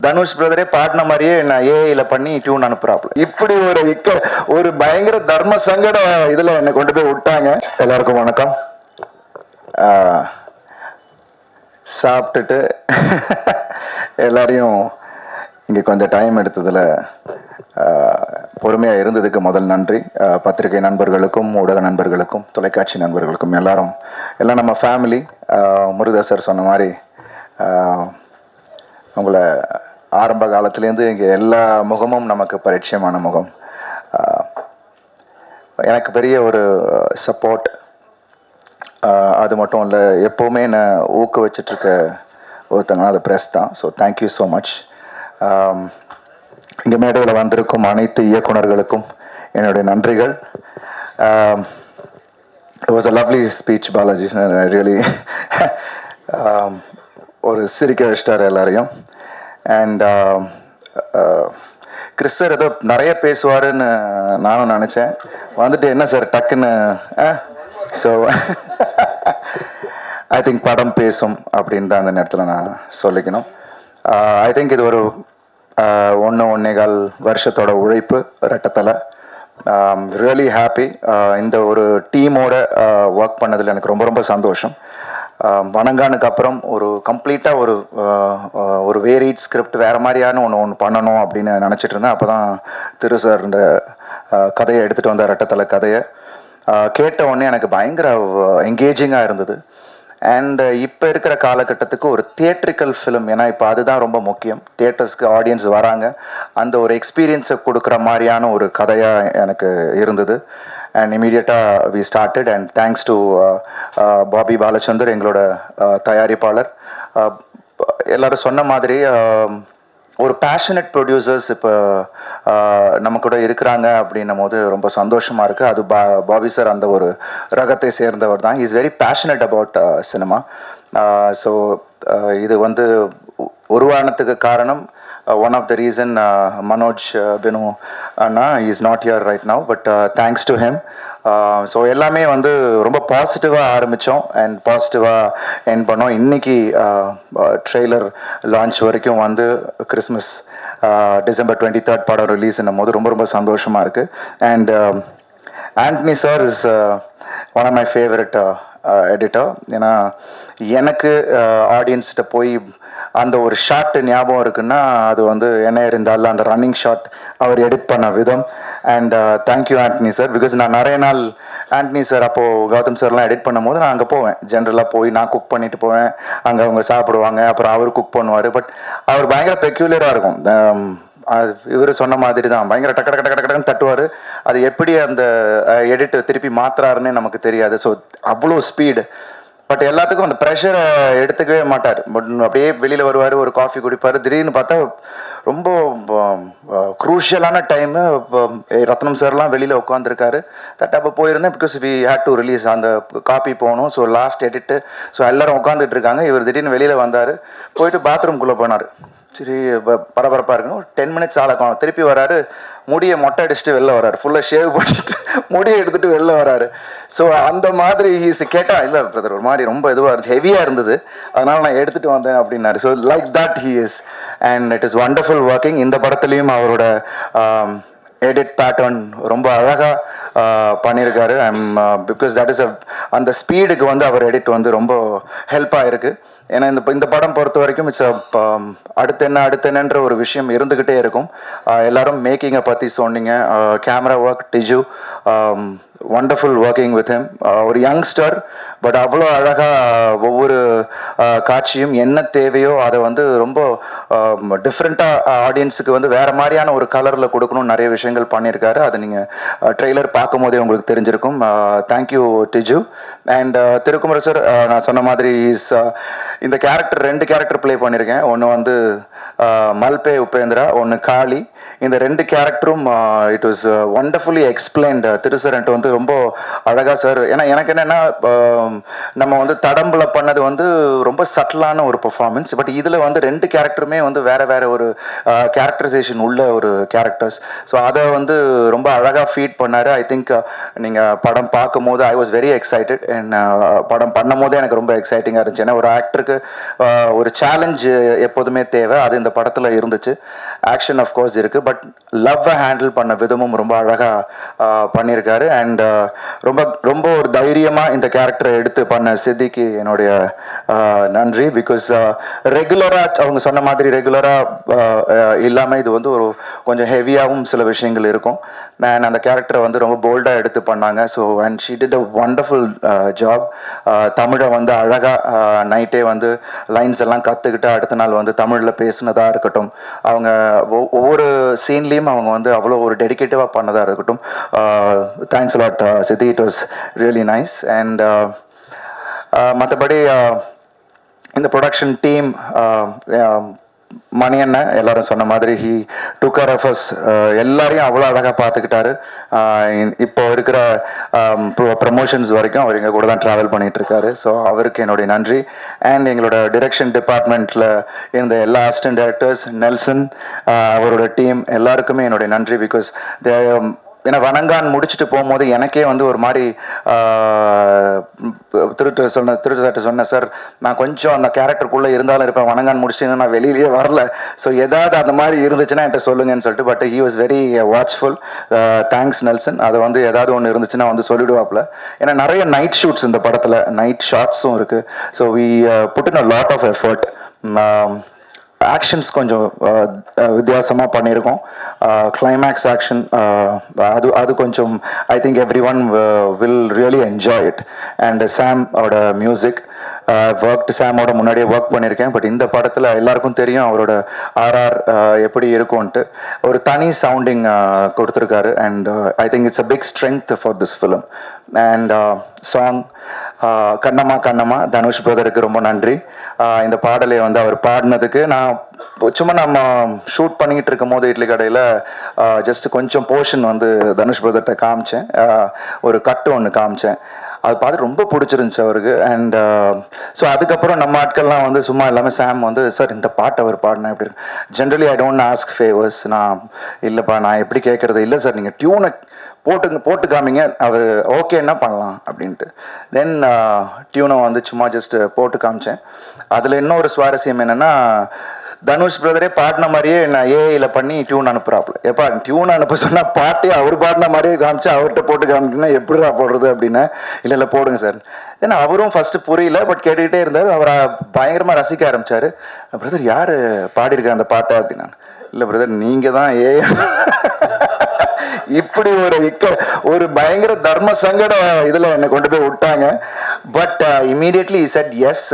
தனுஷ் பிரதரே பாடின மாதிரியே நான் ஏஐல பண்ணி டியூன் அனுப்புறாப்புல. இப்படி ஒரு பயங்கர தர்ம சங்கட இதுல என்னை கொண்டு போய் விட்டாங்க. எல்லாருக்கும் வணக்கம். சாப்பிட்டுட்டு எல்லாரையும் இங்கே கொஞ்சம் டைம் எடுத்ததில் பொறுமையாக இருந்ததுக்கு முதல் நன்றி. பத்திரிகை நண்பர்களுக்கும், ஊடக நண்பர்களுக்கும், தொலைக்காட்சி நண்பர்களுக்கும், எல்லாம் நம்ம ஃபேமிலி. முருகதாஸ் சொன்ன மாதிரி உங்களை ஆரம்ப காலத்துலேருந்து இங்கே எல்லா முகமும் நமக்கு பரிச்சயமான முகம். எனக்கு பெரிய ஒரு சப்போர்ட், அது மட்டும் இல்லை, எப்போவுமே என்னை ஊக்குவிச்சிட்ருக்க ஒருத்தங்கன்னா அது ப்ரெஸ் தான். So thank you so much. இங்கே மேடையில் வந்திருக்கும் அனைத்து இயக்குனர்களுக்கும் என்னுடைய நன்றிகள். It was a lovely speech, Balaji. Really ஒரு சிரிக்க வச்சிட்டார் எல்லாரையும். அண்ட் கிறிஸ் சார் ஏதோ நிறைய பேசுவாருன்னு நானும் நினச்சேன். வந்துட்டு என்ன சார் டக்குன்னு ஸோ ஐ திங்க் படம் பேசும் அப்படின்னு தான் அந்த நேரத்தில் நான் சொல்லிக்கணும். ஐ திங்க் இது ஒரு 1.25 வருஷத்தோட உழைப்பு ரெட்டத்தலை. Really happy. இந்த ஒரு டீமோட ஒர்க் பண்ணதில் எனக்கு ரொம்ப ரொம்ப சந்தோஷம். வணங்கானுக்கு அப்புறம் ஒரு கம்ப்ளீட்டாக ஒரு வேரிட் ஸ்கிரிப்ட் வேறு மாதிரியான ஒன்று பண்ணணும் அப்படின்னு நினச்சிட்டு இருந்தேன். அப்போ தான் திரு சார் இந்த கதையை எடுத்துகிட்டு வந்தார். ரெட்டத்தலை கதையை கேட்ட உடனே எனக்கு பயங்கர என்கேஜிங்காக இருந்தது. அண்ட் இப்போ இருக்கிற காலகட்டத்துக்கு ஒரு தியேட்ரிக்கல் ஃபிலிம், ஏன்னா இப்போ அதுதான் ரொம்ப முக்கியம். தியேட்டர்ஸ்க்கு ஆடியன்ஸ் வராங்க, அந்த ஒரு எக்ஸ்பீரியன்ஸை கொடுக்குற மாதிரியான ஒரு கதையாக எனக்கு இருந்தது. அண்ட் இமீடியட்டாக we started. And thanks to Bobby Balachandar, எங்களோட தயாரிப்பாளர். எல்லோரும் சொன்ன மாதிரி ஒரு பேஷனட் ப்ரொடியூசர்ஸ் இப்போ நம்ம கூட இருக்கிறாங்க அப்படின்னும் போது ரொம்ப சந்தோஷமாக இருக்குது. அது பாபி சார் அந்த ஒரு ரகத்தை சேர்ந்தவர் தான். Is very passionate about cinema. So இது உருவானத்துக்கு காரணம், one of the reason Manoj Binu அண்ணா is not here right now, but thanks to him. So எல்லாமே ரொம்ப பாசிட்டிவாக ஆரம்பித்தோம் அண்ட் பாசிட்டிவாக எண்ட் பண்ணோம். இன்றைக்கி ட்ரெய்லர் லான்ச் வரைக்கும் கிறிஸ்மஸ் டிசம்பர் 23 படம் ரிலீஸ்ன்னும் போது ரொம்ப ரொம்ப சந்தோஷமாக இருக்குது. And Antony sir is one of my favourite editor. ஏன்னா எனக்கு ஆடியன்ஸ்கிட்ட போய் அந்த ஒரு ஷாட் ஞாபகம் இருக்குன்னா அது என்ன இருந்தாலும் அந்த ரன்னிங் ஷாட் அவர் எடிட் பண்ண விதம். And thank you Antony sir. Because நான் நிறைய நாள் ஆண்டனி சார் அப்போது கௌதம் சார்லாம் எடிட் பண்ணும் போது நான் அங்கே போவேன். ஜென்ரலாக போய் நான் குக் பண்ணிட்டு போவேன், அங்கே அவங்க சாப்பிடுவாங்க, அப்புறம் அவர் குக் பண்ணுவார். பட் அவர் பயங்கர பெக்யூலராக இருக்கும். இவர் சொன்ன மாதிரி தான் பயங்கர டக்கு டக்கு டக்கு டக்குன்னு தட்டுவார். அது எப்படி அந்த எடிட் திருப்பி மாற்றுறாருன்னு நமக்கு தெரியாது. ஸோ அவ்வளோ ஸ்பீடு. பட் எல்லாத்துக்கும் அந்த ப்ரெஷரை எடுத்துக்கவே மாட்டார். பட் அப்படியே வெளியில் வருவார், ஒரு காஃபி குடிப்பார். திடீர்னு பார்த்தா ரொம்ப க்ரூஷியலான டைமு. ரத்னம் சார்லாம் வெளியில் உட்காந்துருக்காரு. அப்போ போயிருந்தேன். Because we had to release, அந்த காப்பி போகணும். So last edit. ஸோ எல்லோரும் உட்காந்துட்டு இருக்காங்க. இவர் திடீர்னு வெளியில் வந்தார். போயிட்டு பாத்ரூம்குள்ளே போனார். சரி பரபரப்பாக இருக்குன்னு ஒரு 10 மினிட்ஸ் ஆளக்கம். திருப்பி வராரு, முடியை மொட்டை அடிச்சுட்டு வெளில வராரு. ஃபுல்லாக ஷேவ் பண்ணிட்டு முடியை எடுத்துகிட்டு வெளில வராரு. ஸோ அந்த மாதிரி கேட்டால் இல்லை பிரதர் ஒரு மாதிரி ரொம்ப இதுவாக இருந்துச்சு, ஹெவியாக இருந்தது, அதனால் நான் எடுத்துகிட்டு வந்தேன் அப்படின்னாரு. So like that he is. And it is wonderful working. இந்த படத்துலேயும் அவரோட எடிட் பேட்டர்ன் ரொம்ப அழகாக பண்ணியிருக்காரு. பிகாஸ் தட் இஸ் அந்த ஸ்பீடுக்கு அவர் எடிட் ரொம்ப ஹெல்ப்பாக இருக்குது. ஏன்னா இந்த படம் பொறுத்த வரைக்கும் இட்ஸ் அடுத்து என்னன்ற ஒரு விஷயம் இருந்துக்கிட்டே இருக்கும். எல்லாரும் மேக்கிங்கை பற்றி சொன்னீங்க. Camera work Tiju, wonderful working with him. ஒரு யங்ஸ்டர், பட் அவ்வளோ அழகாக ஒவ்வொரு காட்சியும் என்ன தேவையோ அதை ரொம்ப டிஃப்ரெண்ட்டாக ஆடியன்ஸுக்கு வேறு மாதிரியான ஒரு கலரில் கொடுக்கணும்னு நிறைய விஷயங்கள் பண்ணியிருக்காரு. அதை நீங்கள் ட்ரெய்லர் பார்க்கும் போதே உங்களுக்கு தெரிஞ்சிருக்கும். Thank you did you. அண்ட் திருக்குமர சார், நான் சொன்ன மாதிரி இந்த கேரக்டர் 2 கேரக்டர் ப்ளே பண்ணியிருக்கேன். ஒன்று மல்பே உபேந்திரா, ஒன்று காளி. இந்த 2 கேரக்டரும் it was wonderfully explained. Thiru sir என்கிட்ட ரொம்ப அழகாக சார். ஏன்னா எனக்கு என்னென்னா நம்ம தடம்புல பண்ணது ரொம்ப சட்டிலான ஒரு பர்ஃபார்மன்ஸ். பட் இதில் 2 கேரக்டருமே வேறு ஒரு கேரக்டரைசேஷன் உள்ள ஒரு கேரக்டர்ஸ். ஸோ அதை ரொம்ப அழகாக ஃபீட் பண்ணார். ஐ திங்க் நீங்கள் படம் பார்க்கும் போது I was very excited. And படம் பண்ணும் போதே எனக்கு ரொம்ப எக்ஸைட்டிங்காக இருந்துச்சு. ஏன்னா ஒரு ஆக்டருக்கு படத்துக்கு ஒரு சேலஞ்ச் எப்போதுமே தேவை, அது இந்த படத்தில் இருந்துச்சு. ஆக்ஷன் அஃப்கோர்ஸ் இருக்குது, பட் லவ்வை ஹேண்டில் பண்ண விதமும் ரொம்ப அழகாக பண்ணியிருக்காரு. அண்ட் ரொம்ப ரொம்ப ஒரு தைரியமாக இந்த கேரக்டரை எடுத்து பண்ண சித்திக்கு என்னுடைய நன்றி. பிகாஸ் ரெகுலராக அவங்க சொன்ன மாதிரி ரெகுலராக இல்லாமல் இது வந்து ஒரு கொஞ்சம் ஹெவியாகவும் சில விஷயங்கள் இருக்கும். நான் அந்த கேரக்டரை வந்து ரொம்ப போல்டாக எடுத்து பண்ணாங்க. So and she did a wonderful job. தமிழை வந்து அழகாக நைட்டே வந்து லைன்ஸ் எல்லாம் கற்றுக்கிட்டு அடுத்த நாள் வந்து தமிழில் பேசினதாக இருக்கட்டும், அவங்க ஒவ்வொரு சீன்லேயும் அவங்க வந்து அவ்வளோ ஒரு டெடிக்கேட்டிவாக பண்ணதாக இருக்கட்டும். Thanks lot Siddhi, it was really nice. And மற்றபடி இந்த ப்ரொடக்ஷன் டீம், மணி அண்ணன் எல்லாரும் சொன்ன மாதிரி he took care of us. எல்லாரையும் அவ்வளோ அழகாக பார்த்துக்கிட்டாரு. இப்போ இருக்கிற ப்ரமோஷன்ஸ் வரைக்கும் அவர் எங்கள் கூட தான் ட்ராவல் பண்ணிகிட்டு இருக்காரு. ஸோ அவருக்கு என்னுடைய நன்றி. அண்ட் எங்களோட டிரெக்ஷன் டிபார்ட்மெண்ட்டில் இருந்த எல்லா அசிஸ்டன்ட் டைரக்டர்ஸ், நெல்சன், அவரோட டீம் எல்லாருக்குமே என்னுடைய நன்றி. பிகாஸ் ஏன்னா வணங்கான் முடிச்சுட்டு போகும்போது எனக்கே வந்து ஒரு மாதிரி திருட்டு சொன்னேன், சார் நான் கொஞ்சம் அந்த கேரக்டருக்குள்ளே இருந்தாலும் இருப்பேன், வணங்கான் முடிச்சுன்னு நான் வெளியிலேயே வரல, ஸோ ஏதாவது அந்த மாதிரி இருந்துச்சுன்னா என்கிட்ட சொல்லுங்கன்னு சொல்லிட்டு. But he was very watchful. Thanks Nelson. அது வந்து ஏதாவது ஒன்று இருந்துச்சுன்னா வந்து சொல்லிவிடுவாப்புல. ஏன்னா நிறைய நைட் ஷூட்ஸ் இந்த படத்தில், நைட் ஷாட்ஸும் இருக்குது. So we put in a lot of effort. Actions கொஞ்சம் வித்தியாசமாக பண்ணியிருக்கோம். கிளைமேக்ஸ் ஆக்ஷன் அது கொஞ்சம் I think everyone will really enjoy it. And சாமோட மியூசிக், சாமோட முன்னாடியே ஒர்க் பண்ணியிருக்கேன். பட் இந்த படத்தில் எல்லாருக்கும் தெரியும் அவரோட ஆர்ஆர் எப்படி இருக்கும்ன்ட்டு. ஒரு தனி சவுண்டிங் கொடுத்துருக்காரு. And I think it's a big strength for this film. And song Kannamma Kannamma, Dhanush பிரதருக்கு ரொம்ப நன்றி. இந்த பாடலை வந்து அவர் பாடினதுக்கு நான் சும்மா நம்ம ஷூட் பண்ணிக்கிட்டு இருக்கும் போது இட்லி கடையில் ஜஸ்ட் கொஞ்சம் போர்ஷன் வந்து தனுஷ் பிரதர்கிட்ட காமிச்சேன். ஒரு கட்டு ஒன்று காமிச்சேன். அது பார்த்து ரொம்ப பிடிச்சிருந்துச்சு அவருக்கு. அண்ட் ஸோ அதுக்கப்புறம் நம்ம ஆட்கள்லாம் வந்து சும்மா எல்லாமே சாம் வந்து, சார் இந்த பாட்டு அவர் பாடினா எப்படி இருக்கு. Generally I don't ask favours. நான் இல்லைப்பா நான் எப்படி கேட்குறது, இல்லை சார் நீங்கள் டியூனை போட்டு காமிங்க, அவர் ஓகே என்ன பண்ணலாம் அப்படின்ட்டு. தென் டியூனை வந்து சும்மா ஜஸ்ட் போட்டு காமிச்சேன். அதில் இன்னொரு சுவாரஸ்யம் என்னென்னா, தனுஷ் பிரதரே பாடின மாதிரியே நான் ஏஐயில் பண்ணி டியூன் அனுப்புகிறாப்புல. எப்பா டியூன் அனுப்ப சொன்னால் பாட்டே அவர் பாடின மாதிரியே காமிச்சு அவர்கிட்ட போட்டு காமிக்கணும்னா எப்படிடா போடுறது அப்படின்னா, இல்லை போடுங்க சார். ஏன்னா அவரும் ஃபஸ்ட்டு புரியல, பட் கேட்டுக்கிட்டே இருந்தார். அவரை பயங்கரமாக ரசிக்க ஆரம்பித்தார். பிரதர் யார் பாடியிருக்கேன் அந்த பாட்டை அப்படின்னா, இல்லை பிரதர் நீங்கள் தான் ஏஐ. இப்படி ஒரு பயங்கர தர்ம சங்கட இதில் என்னை கொண்டு போய் விட்டாங்க. But immediately said yes,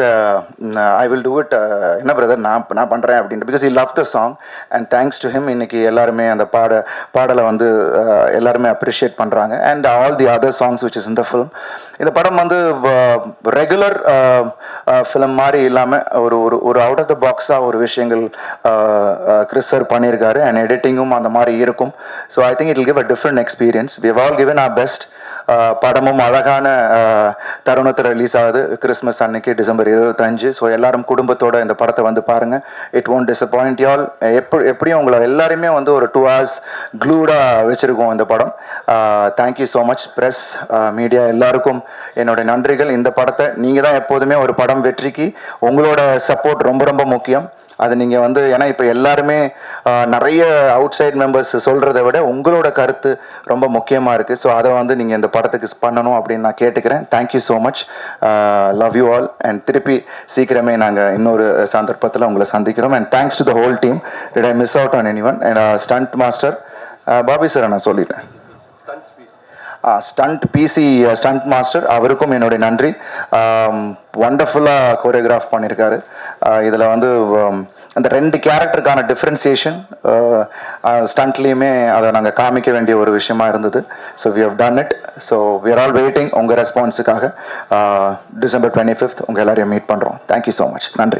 I will do it. என்ன பிரதர் நான் பண்ணுறேன் அப்படின்ட்டு. Because he loved the song and thanks to him இன்னைக்கு எல்லாருமே அந்த பாடலை வந்து எல்லாருமே அப்ரிஷியேட் பண்ணுறாங்க. And all the other songs which is in the film. இந்த படம் வந்து ரெகுலர் ஃபிலிம் மாதிரி இல்லாமல் ஒரு அவுட் ஆஃப் த பாக்ஸாக ஒரு விஷயங்கள் கிறிஸ் சார் பண்ணியிருக்காரு. அண்ட் எடிட்டிங்கும் அந்த மாதிரி இருக்கும். So I think it will give a different experience. We have all given our best. படமும் அழகான தருணத்தில் ரிலீஸ் ஆகுது கிறிஸ்மஸ் அன்னைக்கு December 25. ஸோ எல்லாரும் குடும்பத்தோட இந்த படத்தை வந்து பாருங்கள். It won't disappoint you all. எப்படியும் உங்களை எல்லாருமே வந்து ஒரு 2 hours க்ளூடாக வச்சுருக்கோம் இந்த படம். Thank you so much press, media எல்லாருக்கும் என்னோட நன்றிகள். இந்த படத்தை நீங்கள் தான் எப்போதுமே ஒரு படம் வெற்றிக்கு உங்களோட சப்போர்ட் ரொம்ப ரொம்ப முக்கியம். அது நீங்கள் வந்து ஏன்னா இப்போ எல்லாருமே நிறைய அவுட் சைட் மெம்பர்ஸ் சொல்கிறத விட உங்களோட கருத்து ரொம்ப முக்கியமாக இருக்குது. ஸோ அதை வந்து நீங்கள் இந்த படத்துக்கு பண்ணணும் அப்படின்னு நான் கேட்டுக்கிறேன். Thank you so much. Love you all. And திருப்பி சீக்கிரமே நாங்கள் இன்னொரு சந்தர்ப்பத்தில் உங்களை சந்திக்கிறோம். And thanks to the whole team. Did I miss out on any one? And stunt master Bobby sir நான் சொல்லிட்டேன். ஸ்டண்ட் மாஸ்டர் அவருக்கும் என்னுடைய நன்றி. வண்டர்ஃபுல்லாக கோரியோகிராஃப் பண்ணியிருக்காரு. இதில் வந்து அந்த 2 கேரக்டருக்கான டிஃப்ரென்சியேஷன் ஸ்டண்ட்லேயுமே அதை நாங்கள் காமிக்க வேண்டிய ஒரு விஷயமா இருந்தது. So we have done it. So we are all waiting உங்கள் ரெஸ்பான்ஸுக்காக. December 25 உங்கள் எல்லாரையும் மீட் பண்ணுறோம். Thank you so much. நன்றி.